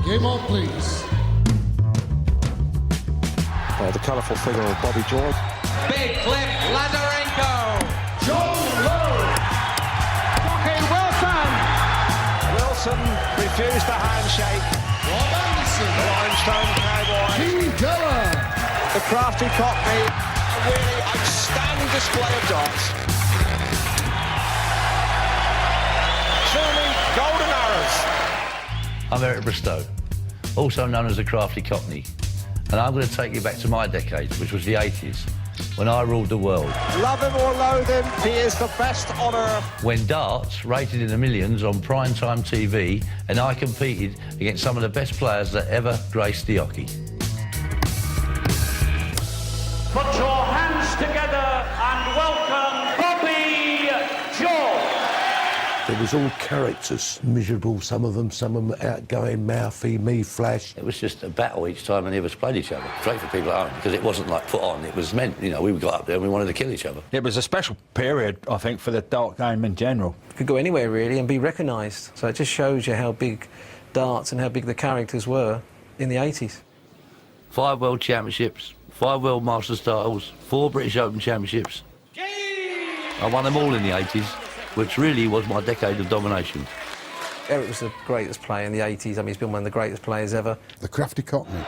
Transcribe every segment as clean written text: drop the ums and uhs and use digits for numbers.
Game on, please. The colourful figure of Bobby George. Big flip, Lazarenko. John Lowe. Jockey Wilson. Wilson refused the handshake. Rob Anderson. The Limestone Cowboy. Keane Keller. The crafty Cockney. A really outstanding display of darts. Filming golden arrows. I'm Eric Bristow, also known as the crafty Cockney, and I'm going to take you back to my decade, which was the 80s, when I ruled the world. Love him or loathe him, he is the best on earth. When darts rated in the millions on primetime TV, and I competed against some of the best players that ever graced the hockey. Put your hands together and welcome Bobby George. It was all characters, miserable, some of them outgoing, mouthy, me, flash. It was just a battle each time any of us played each other. Great for people at home, because it wasn't like put on, it was meant, you know, we got up there and we wanted to kill each other. It was a special period, I think, for the dart game in general. You could go anywhere, really, and be recognised. So it just shows you how big darts and how big the characters were in the 80s. 5 World Championships, 5 World Masters titles, 4 British Open Championships. I won them all in the 80s, which really was my decade of domination. Eric was the greatest player in the 80s. I mean, he's been one of the greatest players ever. The crafty Cockney.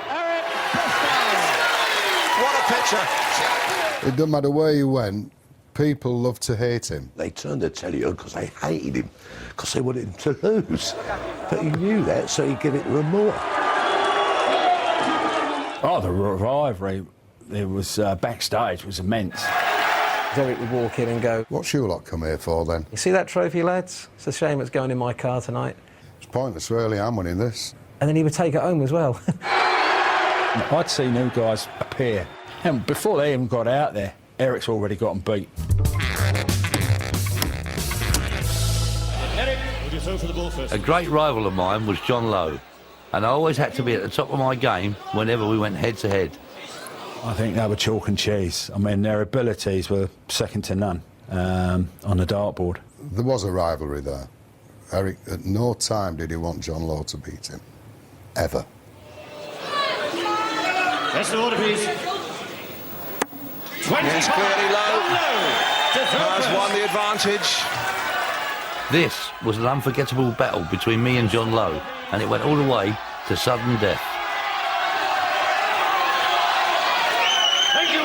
What a picture. It doesn't matter where you went, people loved to hate him. They turned the telly on because they hated him, because they wanted him to lose. But he knew that, so he gave it to them more. Oh, the rivalry, it was backstage, was immense. Eric would walk in and go, What's you lot come here for, then? "You see that trophy, lads? It's a shame it's going in my car tonight." It's pointless, really. I'm winning this. And then he would take it home as well. I'd see new guys appear, and before they even got out there, Eric's already got them beat. Eric, would you throw for the ball first? A great rival of mine was John Lowe, and I always had to be at the top of my game whenever we went head to head. I think they were chalk and cheese. I mean, their abilities were second to none on the dartboard. There was a rivalry there. Eric, at no time did he want John Lowe to beat him. Ever. That's the order, please. 20 Yes, clearly Lowe to has won the advantage. This was an unforgettable battle between me and John Lowe, and it went all the way to sudden death. Thank you.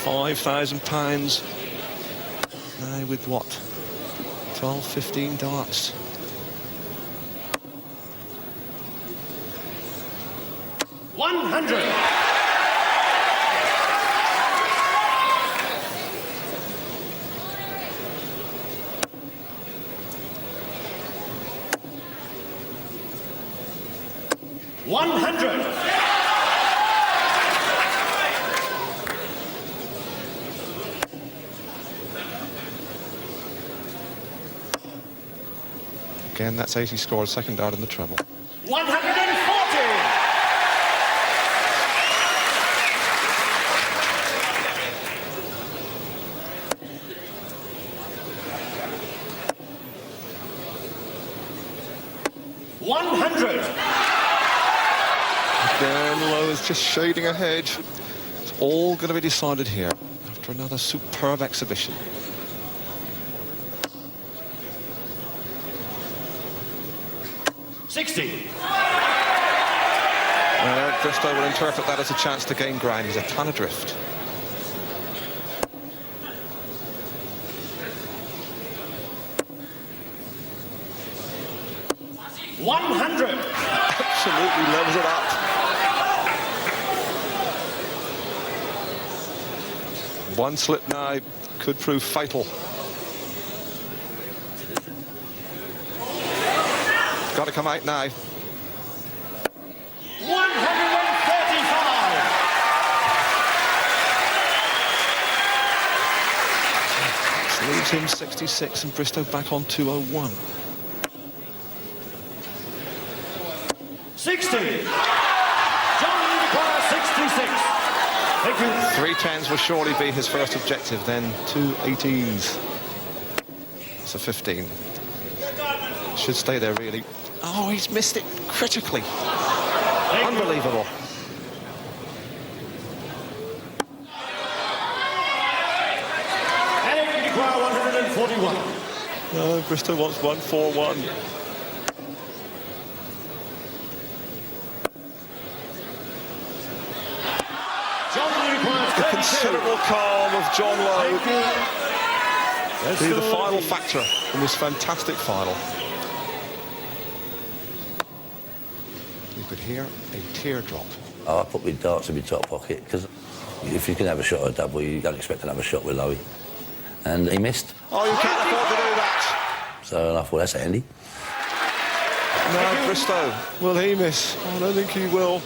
£5,000. Now with what? 12, 15 darts. $100. $100. Again, that's 80 scored, second dart in the treble. 140. Again, Lowe is just shading ahead. It's all going to be decided here after another superb exhibition. $60. Bristow will interpret that as a chance to gain ground. He's a ton adrift. $100. Absolutely levels it up. One slip now could prove fatal. Got to come out now. 135. This leaves him 66 and Bristow back on 201. 60. John requires 66. Thank you. 3 10s will surely be his first objective, then 2 18s. It's a 15. Should stay there, really. Oh, he's missed it critically. Unbelievable. Eric require 141. No, Bristow wants 141. John requires The considerable calm of John Lowe. Be the final factor in this fantastic final. You could hear a teardrop. I put my darts in my top pocket because if you can have a shot at a double, you don't expect to have a shot with Lowe. And he missed. Oh, you can't afford to do that. So I thought, that's handy. No, Bristow. Will he miss? I don't think he will.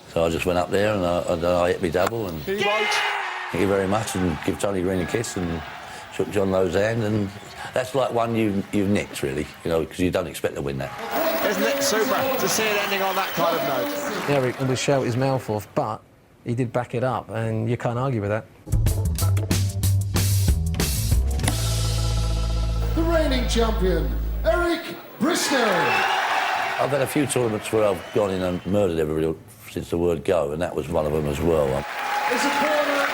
So I just went up there and I hit me double and He won't. thank you very much and give Tony Green a kiss and shook John Lowe's hand, and that's like one you've nicked, really, you know, because you don't expect to win that. Isn't it super to see it ending on that kind of note? Eric would shout his mouth off, but he did back it up, and you can't argue with that. The reigning champion, Eric Bristow. I've had a few tournaments where I've gone in and murdered everybody since the word go, and that was one of them as well. His opponent,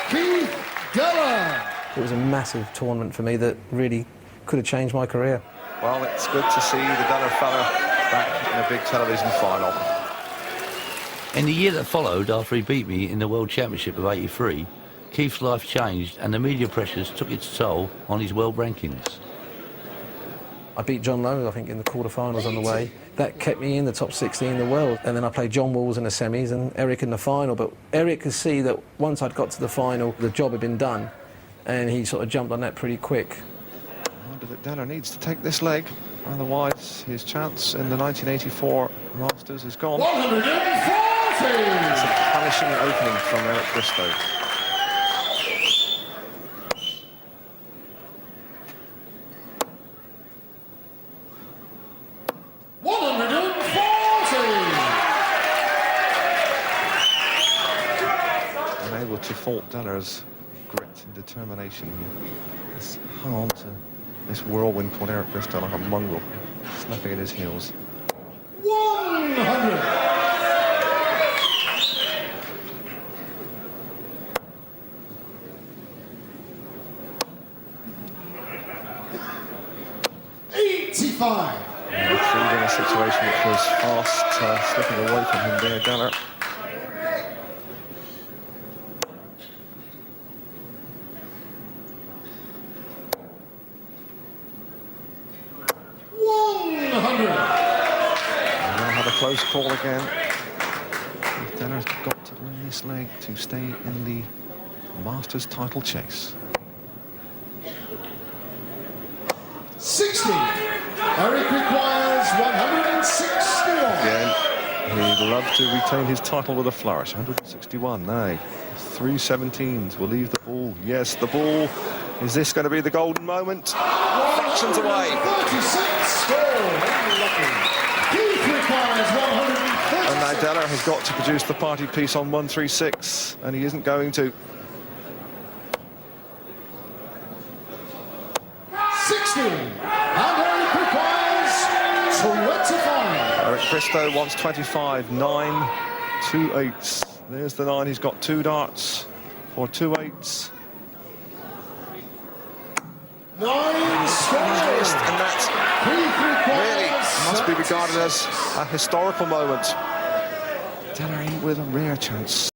Keith Deller. It was a massive tournament for me that really could have changed my career. Well, it's good to see the Gunner fella back in a big television final. In the year that followed, after he beat me in the World Championship of '83, Keith's life changed and the media pressures took its toll on his world rankings. I beat John Lowe, I think, in the quarterfinals on the way. That kept me in the top 60 in the world. And then I played John Walls in the semis and Eric in the final. But Eric could see that once I'd got to the final, the job had been done. And he sort of jumped on that pretty quick. I wonder that Deller needs to take this leg. Otherwise, his chance in the 1984 Masters is gone. 140! It's a punishing opening from Eric Bristow. Unable to fault Deller's grit and determination. He's hung on to this whirlwind called Eric Bristow like a mongrel, snapping at his heels. 100! Retrieving a situation which was fast slipping away from him there, Deller. I'm going to have a close call again. Deller's got to win this leg to stay in the Masters title chase. 60. Eric requires 161. Again, he'd love to retain his title with a flourish. 161, no. 317s will leave the ball. Yes, the ball. Is this going to be the golden moment? Fractions away. 36. Keith requires 130. And now Deller has got to produce the party piece on 136, and he isn't going to. 60. And Eric requires 25. Eric Bristow wants 25. 9, 2 8s. There's the 9. He's got 2 darts for 2 8s. 9 scores. And that really must be regarded as a historical moment. Deller with a rare chance.